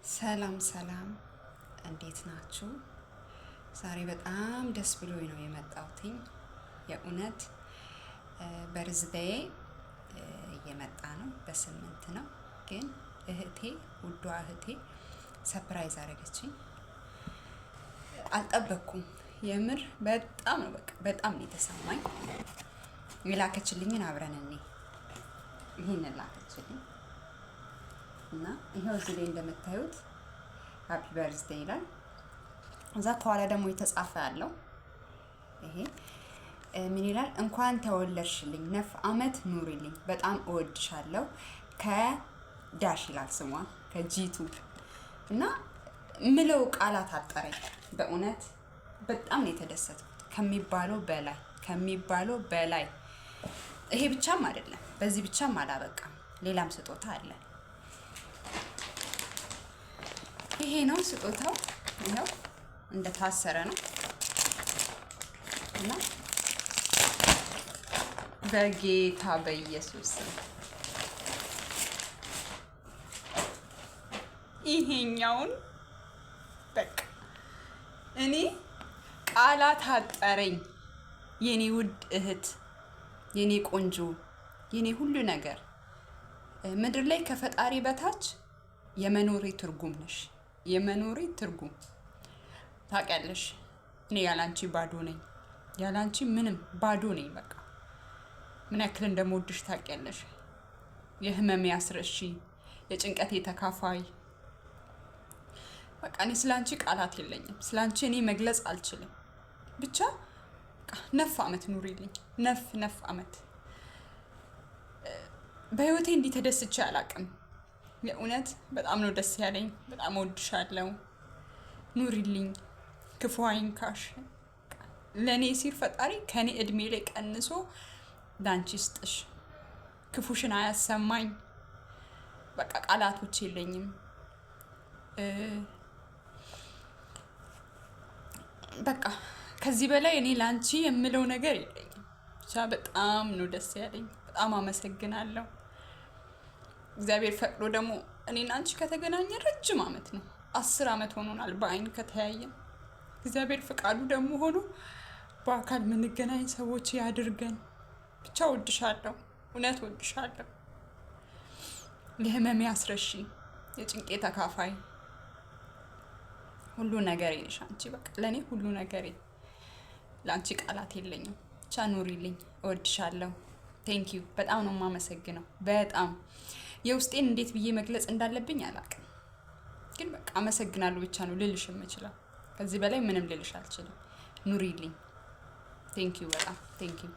ሰላም ሰላም፣ እንዴት ናችሁ? ዛሬ በጣም ደስ ብሎኝ ነው የመጣሁትኝ። የእውነት በርዝዴይ እየመጣ ነው፣ በ8 ነው። ግን እህቴ፣ ውዷ እህቴ ሰርፕራይዝ አደረገችኝ። አልጠበቅኩም። የምር በጣም ነው በጣም ነው የተሰማኝ። የላከችልኝን አብረን እኔ ይሄንን ላከችልኝ እና ይሄው እዚህ ላይ እንደምታዩት ሃፒ በርዝዴይ ይላል። እዛ ከኋላ ደግሞ የተጻፈ ያለው ይሄ ምን ይላል? እንኳን ተወለድሽልኝ፣ 9 ዓመት ኑሪልኝ፣ በጣም እወድሻለሁ ከዳሽ ይላል ስሟ ከጂቱ እና ምለው ቃላት አጠረኝ። በእውነት በጣም ነው የተደሰትኩት ከሚባለው በላይ። ይሄ ብቻም አይደለም፣ በዚህ ብቻም አላበቃም፣ ሌላም ስጦታ አለ። ይሄ ነው ስጦታው። ይሄው እንደታሰረ ነው እና በጌታ በኢየሱስ ይሄኛውን በቃ እኔ ቃላት አጠረኝ። የኔ ውድ እህት፣ የኔ ቆንጆ፣ የኔ ሁሉ ነገር፣ ምድር ላይ ከፈጣሪ በታች የመኖሬ ትርጉም ነሽ። የመኖሬ ትርጉም ታውቂያለሽ። እኔ ያላንቺ ባዶ ነኝ፣ ያላንቺ ምንም ባዶ ነኝ። በቃ ምን ያክል እንደምወድሽ ታውቂያለሽ። የህመሜ አስረሺ፣ የጭንቀቴ ተካፋይ። በቃ እኔ ስላንቺ ቃላት የለኝም። ስላንቺ እኔ መግለጽ አልችልም። ብቻ 9 ዓመት ኑሪልኝ። 9 ዓመት በህይወቴ እንዲህ ተደስቼ አላውቅም። የእውነት በጣም ነው ደስ ያለኝ። በጣም እወድሻለሁ። ኑሪልኝ፣ ክፉ አይንካሽ። ለእኔ ሲል ፈጣሪ ከኔ እድሜ ላይ ቀንሶ ላንቺ ስጥሽ፣ ክፉሽን አያሰማኝ። በቃ ቃላቶች የለኝም። በቃ ከዚህ በላይ እኔ ላንቺ የምለው ነገር የለኝም። ብቻ በጣም ነው ደስ ያለኝ። በጣም አመሰግናለሁ። እግዚአብሔር ፈቅዶ ደግሞ እኔና አንቺ ከተገናኘ ረጅም ዓመት ነው። 10 ዓመት ሆኖናል በአይን ከተያየን። እግዚአብሔር ፈቃዱ ደግሞ ሆኖ በአካል የምንገናኝ ሰዎች ያድርገን። ብቻ ወድሻለሁ፣ እውነት ወድሻለሁ። የህመሜ አስረሺ፣ የጭንቄ ተካፋይ፣ ሁሉ ነገሬ ነሽ አንቺ። በቃ ለእኔ ሁሉ ነገሬ። ለአንቺ ቃላት የለኝም። ብቻ ኑሪልኝ፣ እወድሻለሁ። ቴንኪዩ። በጣም ነው የማመሰግነው። በጣም የውስጤን እንዴት ብዬ መግለጽ እንዳለብኝ አላውቅም። ግን በቃ አመሰግናለሁ ብቻ ነው ልልሽ የምችለው። ከዚህ በላይ ምንም ልልሽ አልችልም። ኑሪልኝ። ቴንኪዩ፣ በጣም ቴንኪዩ።